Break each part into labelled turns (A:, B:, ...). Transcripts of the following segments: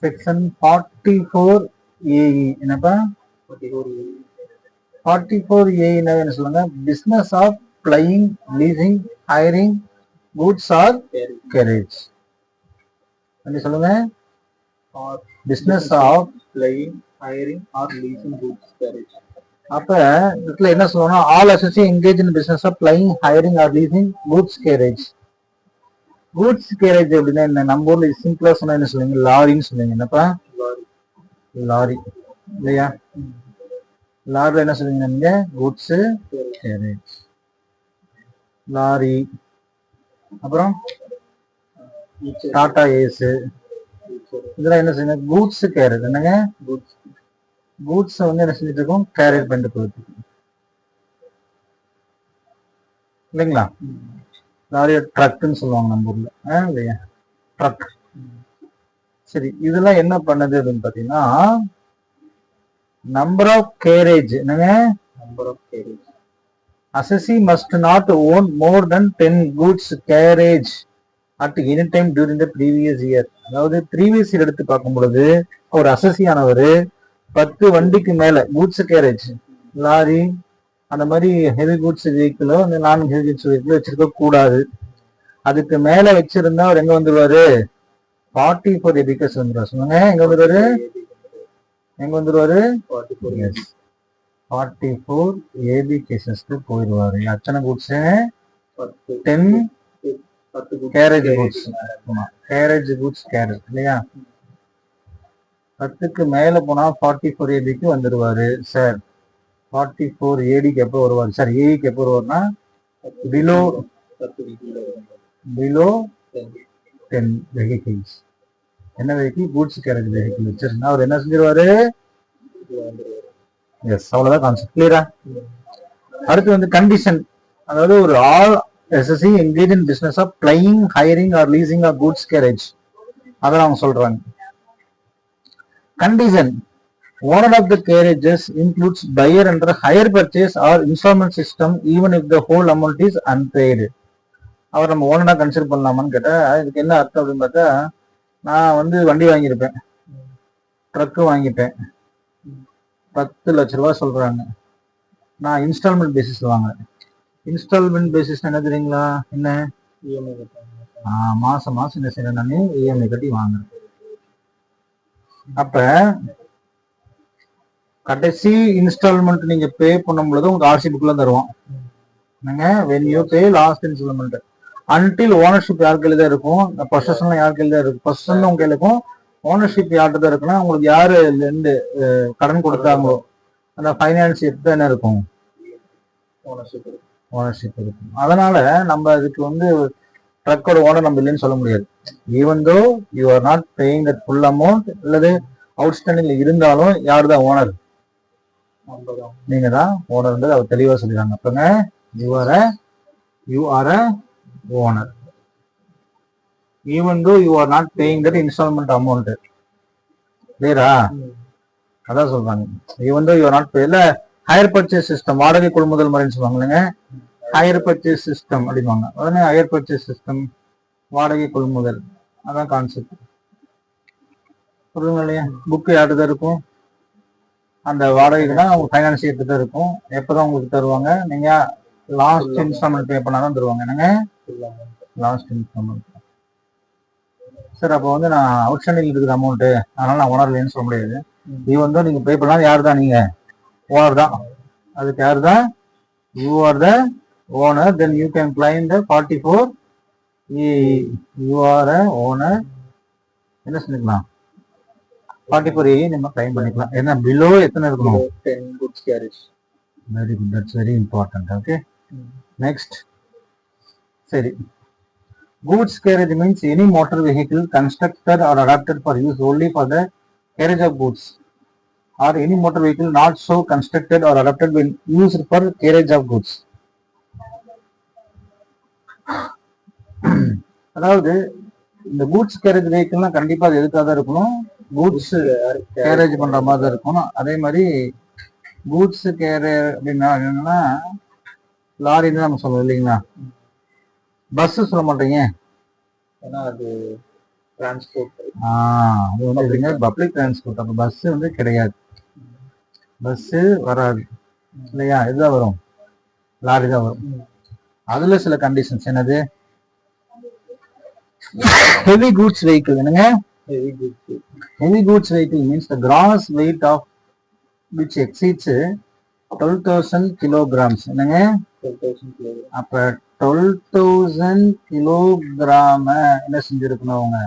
A: Section 44AE என்னப்பா 44A என்ன சொல்லுங்க, business of plying, leasing, hiring goods or carriage. சொல்லுங்க, business of
B: plying, hiring or leasing goods carriage.
A: அப்ப இதுல என்ன சொல்லணும்னா, all associate engage in business of plying, hiring or leasing goods carriage. Goods carriage அப்படின்னா என்ன, நம்ம ஊர்ல சிம்பிளா சொன்னா என்ன சொல்லுவீங்க, லாரின்னு சொல்லுவீங்க. என்னப்பா, லாரி இல்லையா? லாரில என்ன சொல்லுவீங்க நீங்க, கூட்ஸ் கேரேஜ். லாரி, அப்புறம் டாடா ஏஸ், இதெல்லாம் என்ன செய்யுங்க, கூட்ஸ் கேரேஜ். என்னங்க, கூட்ஸ் வந்து என்ன செஞ்சுட்டு இருக்கோம், கேரேஜ் பண்ணிட்டு போகுது இல்லைங்களா? லாரிய ட்ரக்னு சொல்லுவாங்க நம்ம ஊர்ல, இல்லையா, ட்ரக். சரி, இதெல்லாம் என்ன பண்ணுது அப்படின்னு பாத்தீங்கன்னா, நம்பர் ஆஃப் கேரேஜ். என்னங்க,
B: number of carriage.
A: assessee must not own more than 10 goods carriage at any time during the previous year. அதாவது ப்ரீவியஸ் இயர் எடுத்து பார்க்கும் பொழுது ஒரு அசஸி ஆனவர் 10 வண்டிக்கு மேல கூட்ஸ் கேரேஜ், லாரி அந்த மாதிரி ஹெவி கூட்ஸ் வெஹிக்கிளோ அந்த நான் ஹெவி கூட்ஸ் வெஹிக்கிளோ வச்சிருக்க கூடாது. அதுக்கு மேல வச்சிருந்தா அவர் எங்க வந்துருவாரு, 44 ஏபிகஸ் வந்துருவாரு. சொல்லுங்க, எங்க வந்துருவாரு, எங்க வந்துருவாரு, 44 ஏபி கேசஸ்க்கு போயிடுவாரு. அத்தனை goods 10 carriage goods, carriage goods carriage இல்லையா? 10க்கு மேல போனா 44 ஏபிக்கு வந்துருவாரு. சார் 44 ஏடிக்கு எப்போ வருவாரு சார், ஏக்கு எப்போ வருவாருன்னா பிலோ 10 வெஹிக்கிள்ஸ். என்ன வெஹிக்கிள், கூட்ஸ் கேரேஜ் வெஹிக்கிள் வச்சிருந்தா அவர் என்ன செஞ்சிருவாரு, எஸ், அவ்வளவுதான் கான்செப்ட். கிளியரா? அடுத்து வந்து கண்டிஷன், அதாவது ஒரு all SSC engage in business of plying, hiring or leasing of goods carriage, அதான் அவங்க சொல்றாங்க. Condition, owner of the carriages includes buyer என்ற hire purchase or instalment system even if the whole amount is unpaid. அவர் நம்ம ஓனரா consider பண்ணலாமான்னு கேட்டா, இதுக்கு என்ன அர்த்தம் அப்படின்னு பார்த்தா, நான் வந்து வண்டி வாங்கியிருப்பேன், ட்ரக்கு வாங்கிட்டேன், 10 லட்ச ரூபாய் சொல்றாங்க, நான் இன்ஸ்டால்மெண்ட் பேசிஸ்ல வாங்குறேன். இன்ஸ்டால்மெண்ட் பேசிஸ் என்ன தெரியுங்களா, என்ன, மாசம் மாசம் என்ன செய்யறேன், நான் இஎம்ஐ கட்டி வாங்குறேன். அப்ப கடைசி இன்ஸ்டால்மெண்ட் நீங்க பே பண்ணும் பொழுது உங்களுக்கு ஆர்சி புக்ல தருவோம். என்னங்க, when you pay last installment until ownership யார் கையில தான் இருக்கும், பொசஷன்லாம் யார் கையில தான் இருக்கும், பொசஷன் உங்க கையில இருக்கும், ஓனர்ஷிப் யார்கிட்ட தான் இருக்குன்னா உங்களுக்கு யாரு இருந்து கடன் கொடுத்தாங்களோ அந்த ஃபைனான்ஸ் எடுத்து என்ன இருக்கும், ஓனர்ஷிப் இருக்கும். அதனால நம்ம அதுக்கு வந்து ட்ரக்கோட ஓனர் நம்ம இல்லைன்னு சொல்ல முடியாது. Even though you are not paying that full amount, அல்லது அவுட்ஸ்டாண்டிங்ல இருந்தாலும் யார் தான் ஓனர், நீங்க தான் ஓனர். அவர் தெளிவா சொல்லிடுறாங்க. அப்பங்க you are a owner even though you are not paying that installment amount. கிளியரா? அதான் சொல்றாங்க, even though you are not paying. இல்ல ஹையர் பர்ச்சேஸ் சிஸ்டம், வாடகை கொள்முதல் முறைன்னு சொல்லுவாங்க இல்லைங்க, ஹையர் பர்ச்சேஸ் சிஸ்டம் அப்படிவாங்க. உடனே ஹையர் பர்ச்சேஸ் சிஸ்டம், வாடகை கொள்முதல், அதான் கான்செப்ட். புரியுங்க இல்லையா? புக்கு யார்கிட்ட தான் இருக்கும், அந்த வாடகைக்கு தான் அவங்க ஃபைனான்ஸ் எடுத்துட்டு தான் இருக்கும். எப்பதான் உங்களுக்கு தருவாங்க, நீங்க லாஸ்ட் இன்ஸ்டால்மெண்ட் பே பண்ணாதான் தருவாங்க. என்னங்க, லாஸ்ட் இன்ஸ்டால்மெண்ட். சார் அப்போ வந்து நான் அவுட்ஸ்டாண்டிங் இருக்குது அமௌண்ட், அதனால நான் ஓனர் இல்லைன்னு சொல்ல முடியாது. இது வந்து நீங்க பே பண்ணாலும் யார் தான், நீங்க ஓனர் தான். அதுக்கு யார் தான், you are the owner. Then you can claim the 44 you are a owner. என்ன செஞ்சுக்கலாம், 44 நம்ம கிளைம் பண்ணிக்கலாம். ஏன்னா பிலோ எத்தனை இருக்கணும்,
B: 10 goods carriage.
A: Very good, that's very important. Okay, next. சரி, goods carriage means any motor vehicle constructed or adapted for use only for the carriage of goods, or any motor vehicle not so constructed or adapted when used for carriage of goods. அதாவது இந்த goods garage வெஹிக்கிள்லாம் கண்டிப்பா அது எதுக்காக தான் இருக்கணும், goods garage பண்ற மாதிரி தான் இருக்கணும். அதே மாதிரி கூட்ஸ் கேரேஜ் அப்படின்னா என்னன்னா, லாரின்னு நம்ம சொல்லுவோம் இல்லைங்களா, பஸ் சொல்ல மாட்டீங்க,
B: ஏன்னா அது transport.
A: அது வந்து இதுங்க பப்ளிக் டிரான்ஸ்போர்ட். அப்ப பஸ் வந்து கிடையாது, பஸ் வராது இல்லையா, இதுதான் வரும், லாரி தான் வரும். அதுல சில கண்டிஷன்ஸ் என்னது, ஹெவி கூட்ஸ் வெஹிக்கிள். என்னங்க
B: Heavy goods vehicle.
A: Heavy goods vehicle means the gross weight of which exceeds 12,000 kilograms. என்னங்க
B: 12,000 kilograms.
A: அப்ப 12,000 கிலோகிராம என்ன செஞ்சிருக்கணும் அவங்க,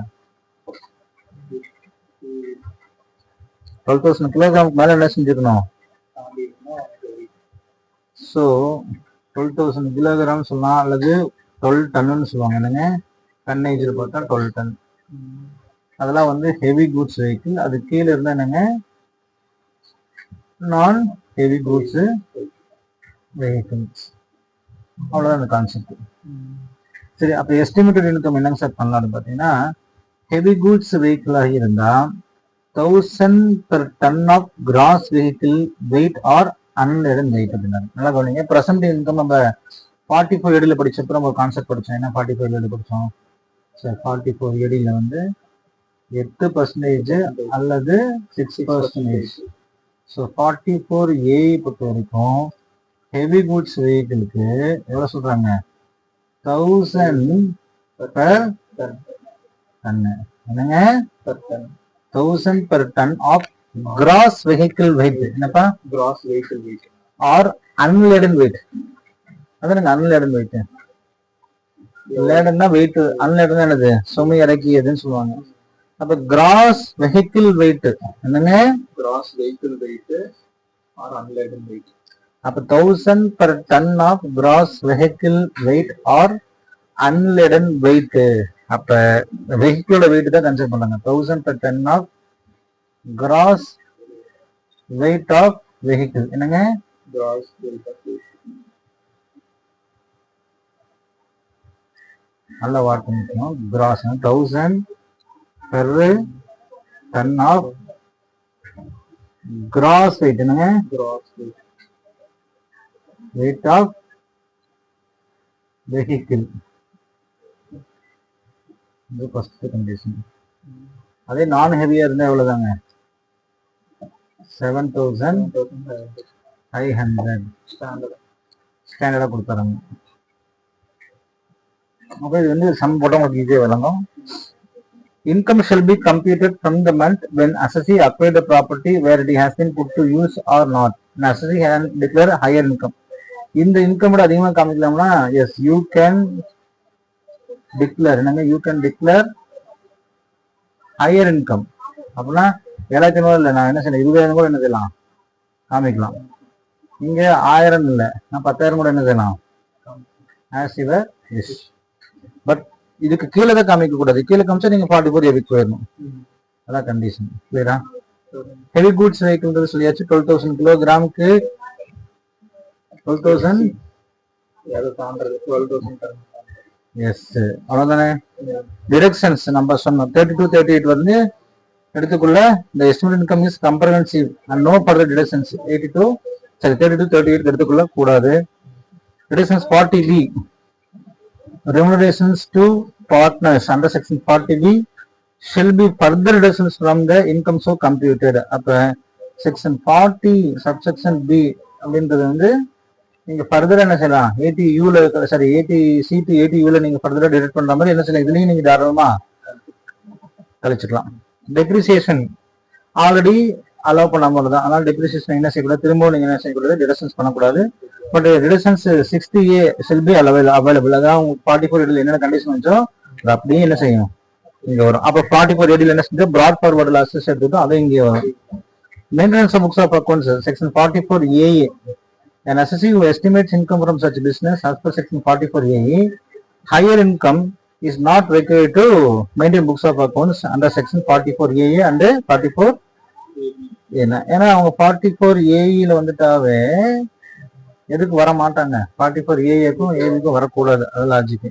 A: 12,000 கிலோகிராமுக்கு மேல என்ன செஞ்சிருக்கணும்.
B: தாண்டி இருந்தா heavy.
A: ஸோ 12,000 கிலோகிராம் சொல்லலாம், அல்லது 12 டன்னு சொல்லுவாங்க. என்னங்க டன்னேஜில் பார்த்தா 12 டன். அதெல்லாம் வந்து ஹெவி கூட்ஸ் வெஹிக்கிள். அது கீழே இருந்தா என்னங்க நான் ஹெவி கூட்ஸ் வெஹிக்கிள்ஸ். அவ்வளோதான் அந்த கான்செப்ட். சரி, அப்போ எஸ்டிமேட்டட் இன்கம் என்னங்க சார் பண்ணலாம்னு பார்த்தீங்கன்னா, ஹெவி கூட்ஸ் வெஹிக்கிளாக இருந்தா 1000 per ton of gross vehicle weight or unladen weight அப்படின்னாரு. நல்லா கவனிங்க. ப்ரெசன்ட் இன்கம் நம்ம 44 ஏடியில படிச்சப்போ நம்ம ஒரு கான்செப்ட் படிச்சோம். என்ன 44 ஏடியில படிச்சோம் சார்? 44 ஏடியில வந்து 8% அல்லது 6%. ஸோ 44 ஏ பொறுத்த வரைக்கும் ஹெவி கூட்ஸ் வெஹிக்கிளுக்கு எவ்வளவு சொல்றாங்க, 1000 per ton. என்னங்க
B: Per ton.
A: 1000 per ton of gross vehicle weight. என்னப்பா,
B: Gross vehicle weight.
A: Or unladen weight. அதானுங்க unladen weight. லேடன்னா வெயிட், unladen என்னது, சுமை இறக்கியதுன்னு சொல்லுவாங்க. அப்ப கிராஸ் வெஹிக்கிள் வெயிட் என்னங்க,
B: Gross vehicle weight or unladen weight.
A: அப்ப 1000 per ton of gross vehicle weight or unladen weight. அப்ப வெஹிக்கிளோட வெயிட் தான் கன்சிடர் பண்ணாங்க. 1000 per ton of gross weight of vehicle. என்னங்க
B: Gross weight of vehicle.
A: நல்ல வார்த்தை முக்கியம். Cross 1000 per ton of gross weight. என்னங்க
B: Gross weight.
A: weight of vehicle. இது first condition. அதே நான் ஹெவியா இருந்தா எவ்வளவுதாங்க, 7,500
B: Standard.
A: ஸ்டாண்டர்டா கொடுத்துறாங்க. அப்ப இது வந்து சம் போட்டா உங்களுக்கு ஈஸியா விளங்கும். Income shall be computed from the month when assessee acquired the property where it has been put to use or not. An assessee can declare higher income. இந்த இன்கம் விட அதிகமா காமிக்கலாம்னா எஸ் யூ கேன் டிக்ளேர். என்னங்க you can declare higher income. அப்படின்னா 7,500 இல்லை, நான் என்ன செய்யலாம், 20,000 கூட என்ன செய்யலாம் காமிக்கலாம். இங்க 1000 இல்லை, நான் 10,000 கூட என்ன செய்யலாம், ஆஸ் யுவர் விஷ். பட் இதுக்கு கீழே தான் காமிக்க கூடாது. கீழே காமிச்சா நீங்க 44 ஏவிக்கு போயிடணும். அதான் கண்டிஷன். கிளியரா? ஹெவி கூட்ஸ் வெஹிக்கிள் சொல்லியாச்சு. 12,000 கிலோகிராமுக்கு 12,000.
B: அதை தாண்டது 12,000 ton.
A: எஸ், அவ்வளவுதானே. டிடக்ஷன்ஸ் நம்ம சொன்னோம் 32, 38 வந்து எடுத்துக்குள்ள இந்த estimate income is comprehensive and no further deductions. 32, 38 எடுத்துக்குள்ள கூடாது. Deductions 40B, remunerations to partners under section 40B shall be further deductions from the income so computed. அப்ப section 40 subsection B அப்படின்றது வந்து நீங்க ஃபர்தரா என்ன செய்யலாம், 80U ல சாரி 80C to 80U ல நீங்க ஃபர்தரா டிடக்ட் பண்ற மாதிரி என்ன செய்யலாம், இதுலயும் நீங்க தாராளமா கழிச்சுக்கலாம். டெப்ரிசியேஷன் ஆல்ரெடி அலோவ் பண்ணாம தான், அதனால டெப்ரிசியேஷன் என்ன செய்யக்கூடாது, திரும்பவும் நீங்க என்ன செய்யக்கூடாது, டிடக்ஷன்ஸ் பண்ணக்கூடாது. But deductions 60A shall be available. அதான் உங்களுக்கு 44 ஏடியில் என்னென்ன கண்டிஷன் வச்சோ அது அப்படியே என்ன செய்யும் இங்க வரும். அப்ப 44 ஏடியில் என்ன செஞ்சோம், பிராட் ஃபார்வர்ட் லாஸஸ் எடுத்துட்டோம், அதை இங்கே வரும். Maintenance of books of accounts section 44A. An assessee who estimates income from such business as per section 44A, higher income is not required to maintain books of accounts under section 44A and 44. ஏன்னா அவங்க 44AE வந்துட்டாவே எதுக்கு வர மாட்டாங்க, 44AAக்கும் ஏவிக்கும் வரக்கூடாது. அது logic.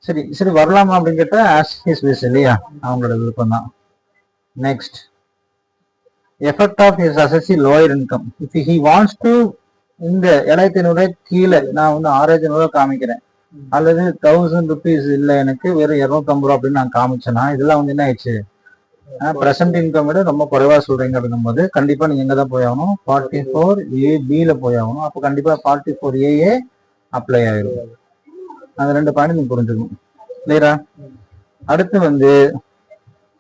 A: சரி சரி வரலாமா அப்படின்னு கேட்டா ஆஸ் ஹிஸ் விஷ் இல்லையா, அவங்களோட விருப்பம் தான். Next, effect of his assessee lower income. If he wants to, இந்த 7,500 கீழே நான் வந்து 6,500 காமிக்கிறேன், அல்லது 1000 rupees இல்ல எனக்கு வெறும் 250 ரூபா அப்படின்னு நான் காமிச்சேன்னா இதெல்லாம் வந்து என்ன ஆயிடுச்சு, பிரசன்ட் இன்கம் விட ரொம்ப குறைவா சொல்றீங்க அப்படின்னும் போது கண்டிப்பா நீங்க எங்க தான் போய் ஆகணும், 44A-B போய் ஆகணும். அப்போ கண்டிப்பா 44A அப்ளை ஆயிரும். அந்த 2 பாயிண்ட் நீங்க புரிஞ்சுக்கணும். கிளியரா? அடுத்து வந்து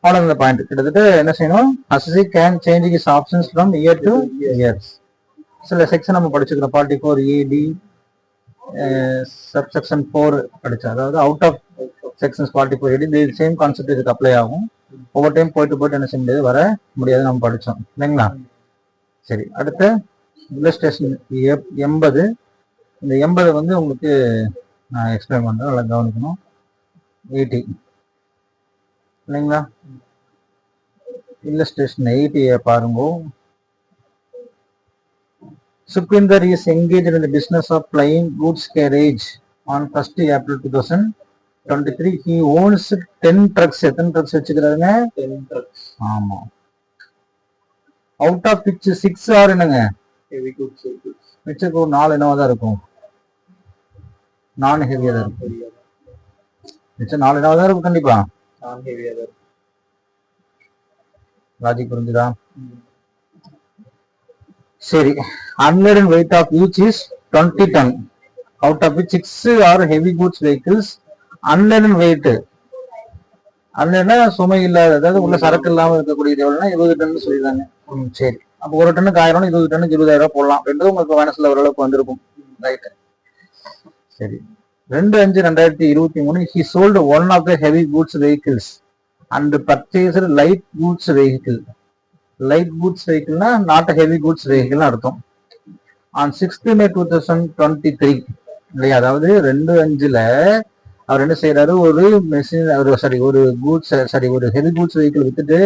A: அவ்வளவு பாயிண்ட் கிட்டத்தட்ட என்ன செய்யணும், அசஸி can changing is options from year to years. சில செக்ஷன் நம்ம படிச்சுக்கிறோம். 44AD சப்செக்ஷன் 4 படிச்சோம். அதாவது அவுட் ஆஃப் செக்ஷன்ஸ் 44AD இந்த சேம் கான்செப்ட் இதுக்கு அப்ளை ஆகும். ஒவ்வொரு டைம் போயிட்டு என்ன செய்ய முடியாது, வர முடியாது, நம்ம படிச்சோம் இல்லைங்களா? சரி, அடுத்த இல்லஸ்ட்ரேஷன் 80. இந்த 80 வந்து உங்களுக்கு நான் எக்ஸ்பிளைன் பண்றேன், நல்லா கவனிக்கணும். 80 இல்லைங்களா? இல்லஸ்ட்ரேஷன் 80 பாருங்க. Sukhvinder is engaged in the business of flying goods carriage on 1st April 2023. He owns 10 trucks. எத்தனை ட்ரக்ஸ் வச்சுக்கிறாருங்க?
B: 10 trucks.
A: ஆமா. அவுட் ஆஃப் விச் 6 ஆர் என்னங்க
B: ஹெவி குட்ஸ்.
A: மிச்சக்கு ஒரு 4 என்னவா தான் இருக்கும், நான் ஹெவியா தான் இருக்கும். மிச்சம் 4 என்னவா தான் இருக்கும். கண்டிப்பா
B: நான் ஹெவியா தான் இருக்கும்.
A: லாஜிக் புரிஞ்சுதா? சரி, unladen weight of each is 20 ton, out of which 6 are heavy goods vehicles. unladen weight, unladen சுமை இல்லாத, அதாவது உள்ள சரக்கு இல்லாம இருக்கக்கூடியது எவ்வளவுனா 20 டன் சொல்லிடுறாங்க. சரி, அப்போ ஒரு டன்னுக்கு 1000, 20 டன்னுக்கு 20,000 ரூபாய் போடலாம் அப்படின்றது உங்களுக்கு மனசுல ஓரளவுக்கு வந்திருக்கும். ரைட். சரி, 2/5/2023 he sold one of the heavy goods vehicles and purchased light goods vehicle. Light goods வெஹிக்கிள்னா நாட் ஹெவி கூட்ஸ் வெஹிக்கிள் அர்த்தம். ஆன் 6th May 2023 இல்லையா? அதாவது 2/5 அவர் என்ன செய்யறாரு, ஒரு மெஷின் ஒரு ஹெவி கூட்ஸ் வெஹிக்கிள் வித்துட்டு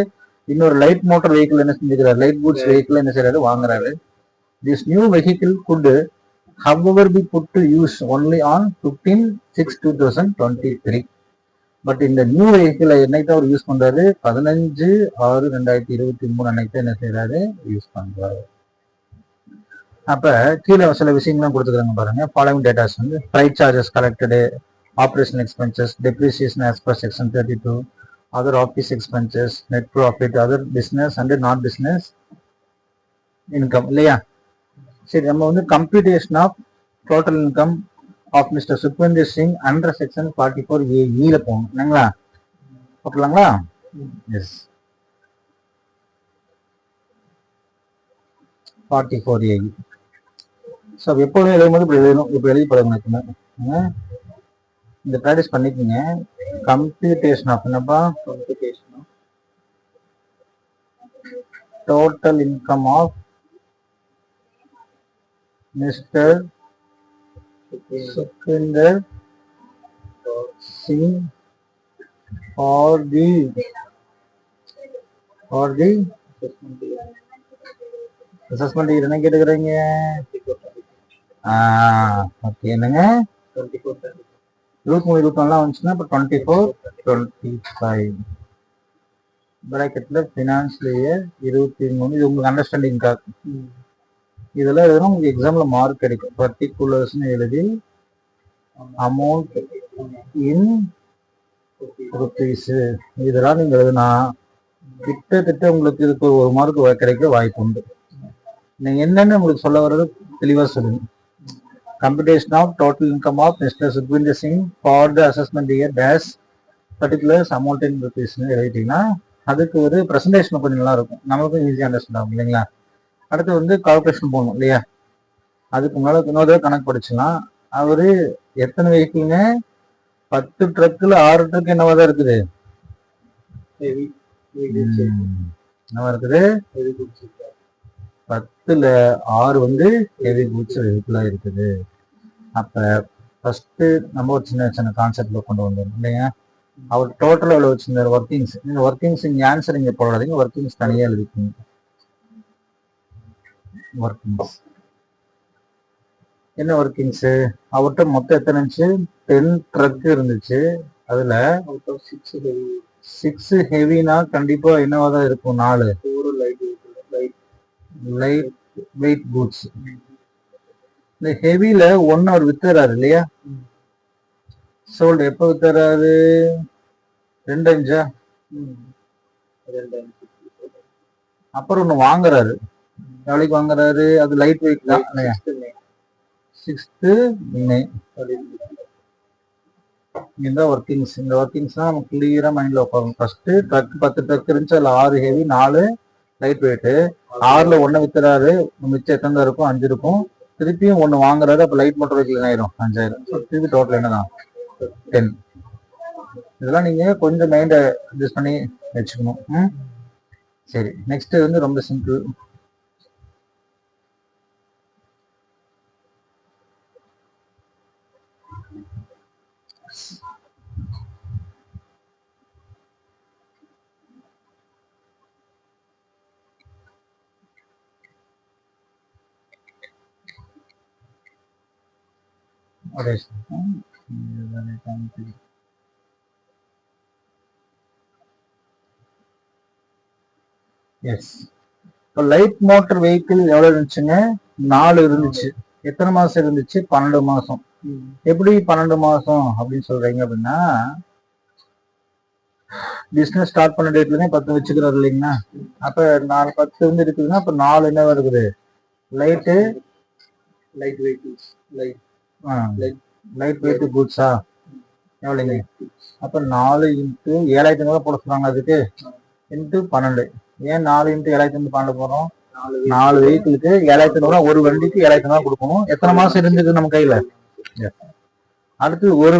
A: இன்னொரு லைட் மோட்டார் வெஹிக்கிள் என்ன செஞ்சுக்கிறாரு, லைட் கூட்ஸ் வெஹிக்கிள் என்ன செய்யறாரு, வாங்குறாரு. This new vehicle could however be put to use only on 15/6/2023. But இந்த நியூ வெஹிக்கிளை என்னைக்கு அவர் யூஸ் பண்றாரு, 15/6/2023 அன்னைக்கு என்ன செய்யறாரு, யூஸ் பண்றாரு. அப்ப கீழே சில விஷயங்கள்லாம் கொடுத்துக்கிறாங்க பாருங்க. ஃபாலோவிங் டேட்டாஸ் வந்து freight charges collected, operation expenses, depreciation as per section 32, other office expenses, net profit, other business and non business income இல்லையா? சரி, நம்ம வந்து computation of total income of Mr. Sukhvinder Singh under section 44A போகணும் இல்லைங்களா? போட்டுலாங்களா? S, 44A. So எப்போதும் எழுதும்போது இப்படி எழுதணும், இப்படி எழுதி பழகணும். இந்த ப்ராக்டிஸ் பண்ணிக்கோங்க. கம்ப்யூட்டேஷன் ஆஃப் என்னப்பா, total income of mister Sukhvinder Singh for the assessment year என்ன கேட்டுக்கிறீங்க? ஓகே, என்னங்க 23-24 வந்துச்சுன்னா இப்போ 24-25 பிராக்கெட்ல ஃபினான்ஷியல் இயர் 23. இது உங்களுக்கு அண்டர்ஸ்டாண்டிங்காக இதெல்லாம் எழுதணும். உங்களுக்கு எக்ஸாம்ல மார்க் கிடைக்கும். பர்டிகுலர்ஸ்னு எழுதி அமௌண்ட் இன் ருபீஸ் இதெல்லாம் நீங்க எழுதுனா கிட்டத்தட்ட உங்களுக்கு இதுக்கு ஒரு மார்க் கிடைக்க வாய்ப்பு உண்டு. நீங்க என்னன்னு உங்களுக்கு சொல்ல வர்றது தெளிவா சொல்லுங்க. Computation of total income of mister Sukhvinder Singh for the assessment year dash particulars amount in ருபீஸ்னு எழுதிட்டீங்கன்னா அதுக்கு ஒரு ப்ரெசன்டேஷன் கொஞ்சம் நல்லா இருக்கும், நம்மளுக்கும் ஈஸியாக அண்டர்ஸ்டாண்ட் ஆகும் இல்லைங்களா? அடுத்து வந்து கால்குலேஷன் போடணும் இல்லையா? அதுக்கு முன்னால இன்னொரு கணக்கு படிச்சுலாம். அவரு எத்தனை வெஹிக்கிள்ங்க, 10 ட்ரக்ல 6 ட்ரக் என்னவா தான் இருக்குது, என்னவா இருக்குது, 10ல 6 வந்து ஹெவி கூட்ஸ் வெஹிக்கிளா இருக்குது. அப்ப ஃபர்ஸ்ட் நம்ம ஒரு சின்ன சின்ன கான்செப்ட்ல கொண்டு வந்தோம் இல்லையா? அவர் டோட்டலா எவ்வளவு வச்சிருந்தாரு ஒர்க்கிங்ஸ். நீங்க ஒர்க்கிங்ஸ் இங்க ஆன்சர் இங்க போடாதீங்க, ஒர்க்கிங்ஸ் தனியா எழுதிக்கீங்க. ஒர்க்கிங்ஸ் என்ன ஒர்க்கிங்ஸ், அவர்கிட்ட மொத்தம் எத்தனை இருந்துச்சு, 10 ட்ரக் இருந்துச்சு. அதுல 6 ஹெவினா கண்டிப்பா என்னவா தான் இருக்கும், 4 லைட் வெயிட் கூட்ஸ். இந்த ஹெவில 1 அவர் வித்துறாரு இல்லையா? சோல்டு எப்போ வித்துறாரு? 2.5. அப்புறம் ஒண்ணு வாங்குறாரு. எவ்வளவுக்கு வாங்குறாரு? அது லைட் வெயிட் தான் இல்லையா? 6th மே. இந்த ஒர்க்கிங்ஸ் தான் நமக்கு கிளியரா மைண்ட்ல உட்காரும். ஃபர்ஸ்ட் ட்ரக் 10 ட்ரக் இருந்துச்சு, அதுல 6 ஹெவி 4 லைட் வெயிட். 6ல 1 வித்துறாரு, மிச்சம் எத்தனை இருக்கும்? 5 இருக்கும். திருப்பியும் 1 வாங்குறாரு, அப்ப லைட் மோட்டர் வெஹிக்கிள் ஆயிரும் 5000. திருப்பி டோட்டல் என்னதான் 10. இதெல்லாம் நீங்க கொஞ்சம் மைண்ட அட்ஜஸ்ட் பண்ணி வச்சுக்கணும். சரி, நெக்ஸ்ட் வந்து ரொம்ப சிம்பிள். எஸ், இப்போ லைட் மோட்டர் வெஹிக்கிள் எவ்வளவு இருந்துச்சுங்க? 4 இருந்துச்சு. எத்தனை மாசம் இருந்துச்சு? 12 மாசம். எப்படி 12 மாசம் அப்படின்னு சொல்றீங்க அப்படின்னா, பிசினஸ் ஸ்டார்ட் பண்ண டேட்ல 10 வச்சுக்கிறாரு இல்லைங்களா? அப்ப 4 10 வந்து இருக்குதுன்னா அப்ப 4 என்ன வருது? லைட் வெயிட் குட்ஸா எவ்வளவுங்க? அப்ப 4 இன்ட்டு 7500 போட சொல்றாங்க. அதுக்கு இன்ட்டு 12. ஏன் 4 இன்ட்டு 7512 போறோம்? 4 வெஹிக்கிளுக்கு 7500, ஒரு வண்டிக்கு 7500 கொடுக்கணும். எத்தனை மாசம் இருந்தது நம்ம கையில? அடுத்து ஒரு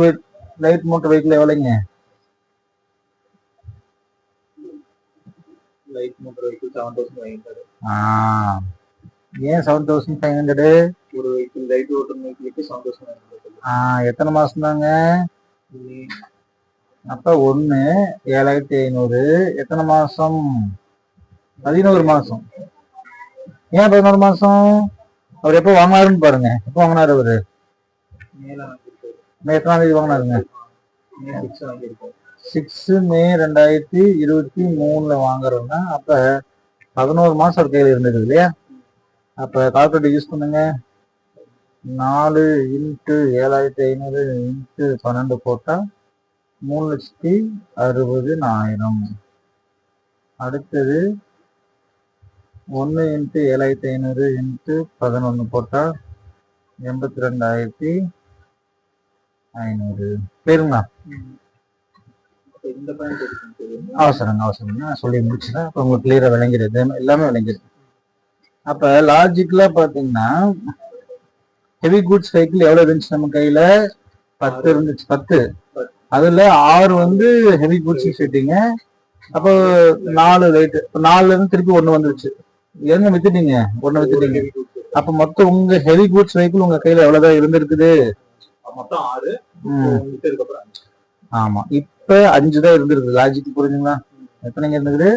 A: லைட் மோட்டர் வெஹிக்கிள் எவ்வளவுங்க?
B: Light motor vehicle 7500.
A: ஏன் 7500?
B: ஒரு வெஹிக்கிள் லைட் ஓட்டும் வெஹிக்கிளுக்கு 7500.
A: எத்தனை மாசம் தாங்க? அப்ப 1 7500 எத்தனை மாசம்? 11 மாசம். ஏன் 11 மாசம்? அவர் எப்போ வாங்கினாருன்னு பாருங்க. எப்போ வாங்கினாரு அவரு? எத்தனாம் தேதி வாங்கினாருங்க? 6 மே 2023 வாங்குறோம்னா அப்ப 11 மாசம் அவர் கையில இருந்தது இல்லையா? அப்ப கால்குலேட்டர் யூஸ் பண்ணுங்க. 4 இன்ட்டு 7500 இன்ட்டு 12 போட்டா 3,60,000. அடுத்தது 1 இன்ட்டு 7500 இன்ட்டு 11 போட்டா 82,500. பேருங்களா? அவசரங்க சொல்லி முடிச்சுதான் அப்ப உங்களுக்கு கிளியரா விளங்கிடுது, எல்லாமே விளங்கிடுது. அப்ப லாஜிக்கலா பாத்தீங்கன்னா ஹெவி குட்ஸ் வெஹிக்கிள் எவ்வளவு இருந்துச்சு நம்ம கையில? 10 இருந்துச்சு. 10 அதுல 6 வந்து ஹெவி குட்ஸ் செட்டிங்க. அப்போ 4 லைட். 4ல இருந்து திருப்பி 1 வந்துருச்சு. எங்க வித்துட்டீங்க? 1 வித்துட்டீங்க. அப்ப மொத்தம் உங்க ஹெவி குட்ஸ் வெஹிக்கிள் உங்க கையில எவ்வளவுதான் இருந்திருக்குது?
B: மொத்தம் 6.
A: ஆமா, இப்ப 5 தான் இருந்திருக்கு. லாஜிக் புரிஞ்சுங்களா? எத்தனைங்க இருந்தது?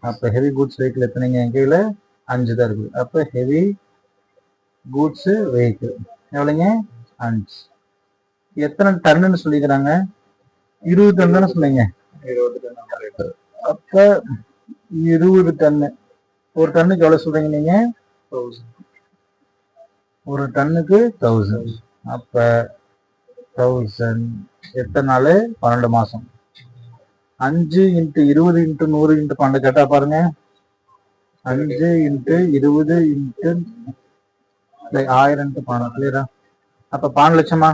A: அப்ப ஹெவி குட்ஸ் வெஹிக்கிள் எத்தனைங்க என் கையில? 5 தான் இருக்குது. அப்ப ஹெவி கூட்ஸ் வெஹிக்கிள் எவ்வளவுங்க? 5. எத்தனை டன்னு சொல்லிக்கிறாங்க? 20 டன் தானே சொன்னீங்க. அப்ப 20 டன்னு. ஒரு டன்னுக்கு எவ்வளவு சொல்றீங்க நீங்க?
B: 1000.
A: ஒரு டன்னுக்கு 1000. அப்ப 1000 எத்தனை நாள்? 12 மாசம். 5 இன்ட்டு 20 இன்ட்டு 100 இன்ட்டு 12 கேட்டா பாருங்க. 5 இன்ட்டு 20 இன்ட்டு 1000 இன்ட்டு 12 கிளியரா? அப்ப 12 லட்சமா?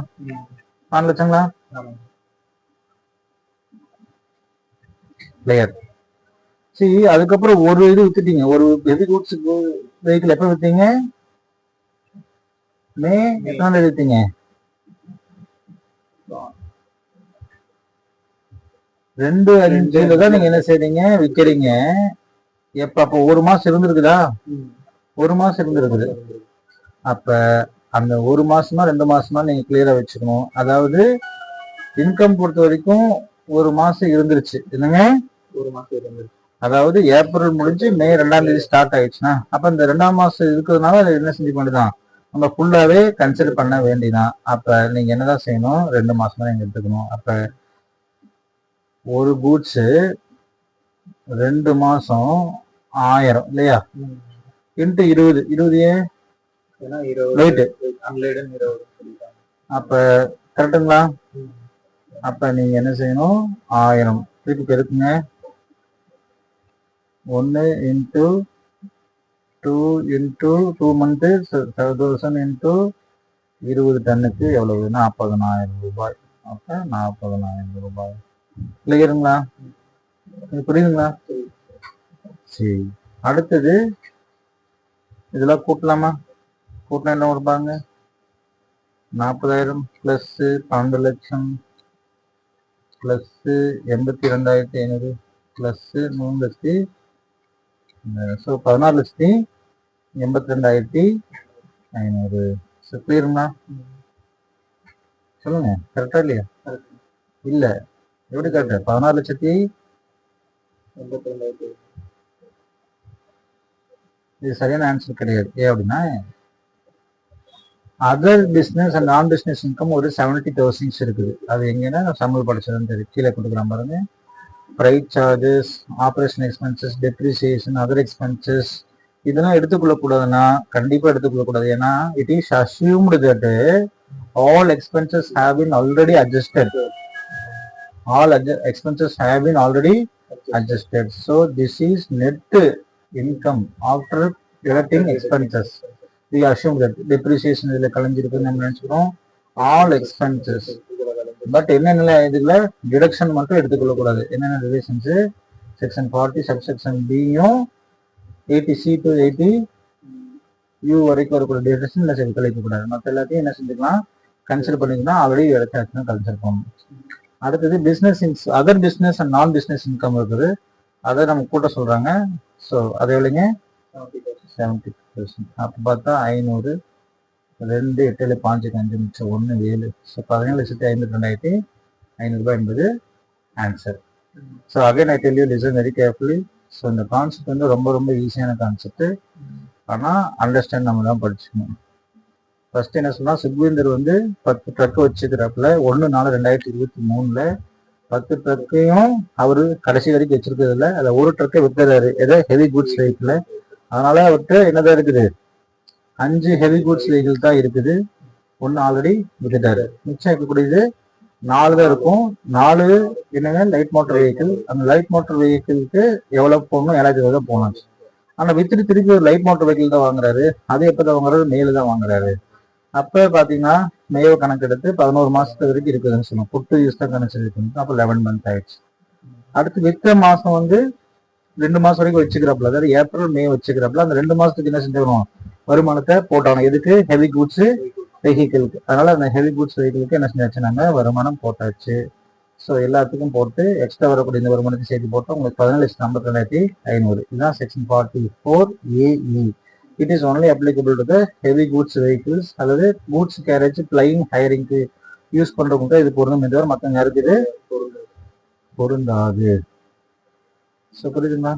A: 12 லட்சங்களா? கிளியர். சரி, அதுக்கப்புறம் ஒரு இது வித்துட்டீங்க. ஒரு ஹெவி கூட்ஸ் வெஹிக்கிள் எப்ப வித்தீங்க? மே எத்தனாம் தேதி வித்தீங்க? 2/5 தான் நீங்க என்ன செய்றீங்க? விக்கிறீங்க. எப்ப? அப்ப 1 மாசம் இருந்திருக்குதா? 1 மாசம் இருந்திருக்குது. அப்ப அந்த 1 மாசமா 2 மாசமா நீங்க கிளியரா வச்சுக்கணும். அதாவது இன்கம் பொறுத்த வரைக்கும் 1 மாசம் இருந்துருச்சு. என்னங்க?
B: 1 மாசம் இருந்துருச்சு.
A: அதாவது ஏப்ரல் முடிஞ்சு மே 2ஆம் தேதி ஸ்டார்ட் ஆயிடுச்சுன்னா அப்ப இந்த 2ஆம் மாசம் இருக்கிறதுனால என்ன செஞ்சு வேண்டியதான்? நம்ம ஃபுல்லாவே கன்சிடர் பண்ண வேண்டியதான். அப்ப நீங்க என்னதான் செய்யணும்? 2 மாசம் தான் நீங்க எடுத்துக்கணும். அப்ப ஒரு கூட்ஸ் 2 மாசம் 1000 இல்லையா? இன்ட்டு 20 ஏன்? அப்ப கரெக்டுங்களா? அப்ப நீங்க என்ன செய்யணும், 1000 திருப்பி பெருக்குங்க. 1 இன்டூ 2 இன்டூ 2 மந்த்து 7000 இன்டூ 20 டன்னுக்கு எவ்வளவு? 40,000 ரூபாய். அப்ப 40,000 ரூபாய். கிளியருங்களா? புரியுதுங்களா? சரி, அடுத்தது இதெல்லாம் கூட்டலாமா? கூட்டினா என்ன வருவாங்க? 40,000 பிளஸ் 12 லட்சம் பிளஸ் 82,500 பிளஸ் 3 லட்சத்தி 14,82,500. கிளியருங்களா? சொல்லுங்க, கரெக்டா இல்லையா? இல்ல, எப்படி கரெக்டா? 14,82,500 இது சரியான ஆன்சர் கிடையாது. ஏன் அப்படின்னா, other business and non business income ஒரு 70,000 இருக்குது. அது எங்கன்னா சம்பளம் படிச்சதுன்னு தெரியும். கீழே கொடுக்குறான் பாருங்க. Fried charges, operation expenses, depreciation, other expenses, இதெல்லாம் எடுத்துக்கொள்ள கூடாதுன்னா கண்டிப்பா எடுத்துக்கொள்ள கூடாது. ஏன்னா it is assumed that all expenses have been already adjusted. All expenses have been already adjusted. So this is net income after deducting expenses. We assume that depreciation இதுல கலஞ்சிருக்குன்னு நம்ம நினைச்சுக்கிறோம். All expenses. But என்னென்ன இதுல deduction மட்டும் எடுத்துக்கொள்ள கூடாது. என்னென்ன relations? Section 40 subsection பியும் 80C to 80U வரைக்கும் வரக்கூடிய டிடக்ஷன் இல்லை சரி கழிக்கக்கூடாது. மற்ற எல்லாத்தையும் என்ன செஞ்சுக்கலாம், கன்சிடர் பண்ணிக்கலாம். ஆல்ரெடி எடுத்தாச்சுன்னா கன்சிடர் பண்ணணும். அடுத்தது பிஸ்னஸ் அதர் பிஸ்னஸ் அண்ட் நான் பிஸ்னஸ் இன்கம் இருக்குது. அதை நம்ம கூட்ட சொல்றாங்க. ஸோ அது எவ்வளோங்க? 70%. அப்போ பார்த்தா 500 2 8 5 5 மிச்சம் 1 7. ஸோ 17,52,500 ரூபாய் என்பது answer. So again I tell you listen very carefully. So இந்த கான்செப்ட் வந்து ரொம்ப ரொம்ப ஈஸியான கான்செப்ட். ஆனால் அண்டர்ஸ்டாண்ட் நம்ம தான் படிச்சுக்கணும். ஃபர்ஸ்ட் என்ன சொன்னா, சுக்வீந்தர் வந்து 10 ட்ரக் வச்சுக்கிறப்பல 1/4/2023 10 ட்ரக்கையும் அவரு கடைசி வரைக்கும் வச்சிருக்கிறது இல்லை. அதை ஒரு ட்ரக்கை விற்கிறாரு, எதை ஹெவி குட்ஸ் வெஹிக்கிள். அதனால அவர்கிட்ட என்னதான் இருக்குது, 5 ஹெவி குட்ஸ் வெஹிக்கிள் தான் இருக்குது. 1 ஆல்ரெடி வித்துட்டாரு. மிச்சம் இருக்கக்கூடியது 4 தான் இருக்கும். 4 என்னங்க லைட் மோட்டர் வெஹிக்கிள். அந்த லைட் மோட்டர் வெஹிக்கிளுக்கு எவ்வளவு போகணும்? 7,000 தான் போகணும். ஆனா வித்துட்டு திருப்பி ஒரு லைட் மோட்டர் வெஹிக்கிள் தான் வாங்குறாரு. அது எப்பதான் வாங்குறாரு? மேல தான் வாங்குறாரு. அப்ப பாத்தீங்கன்னா மேவ கணக்கெடுத்து 11 மாசத்து வரைக்கும் இருக்குதுன்னு சொன்னோம். புட்டு யூஸ் தான் கணக்கு இருக்கு. அப்ப 11 மந்த் ஆயிடுச்சு. அடுத்து வித்த மாசம் வந்து 2 மாசம் வரைக்கும் வச்சுக்கிறப்பல, அதாவது ஏப்ரல் மே வச்சுக்கிறப்பல அந்த 2 மாசத்துக்கு என்ன செஞ்சிடணும்? வருமானத்தை போட்டாகணும். எதுக்கு? ஹெவி குட்ஸ் வெஹிக்கிளுக்கு. அதனால அந்த ஹெவி குட்ஸ் வெஹிக்கிளுக்கு என்ன செஞ்சாச்சு? நாங்க வருமானம் போட்டாச்சு. ஸோ எல்லாத்துக்கும் போட்டு எக்ஸ்ட்ரா வரக்கூடிய இந்த வருமானத்தை சேர்த்து போட்டு உங்களுக்கு 17,52,500. இதுதான் section 44AE. It is only applicable to the heavy goods vehicles அல்லது goods carriage flying hiringக்கு யூஸ் பண்றவங்க இது பொருந்தும். என்று மற்ற யாருக்கு இது பொருந்தாது. ஸோ புரியுதுங்களா?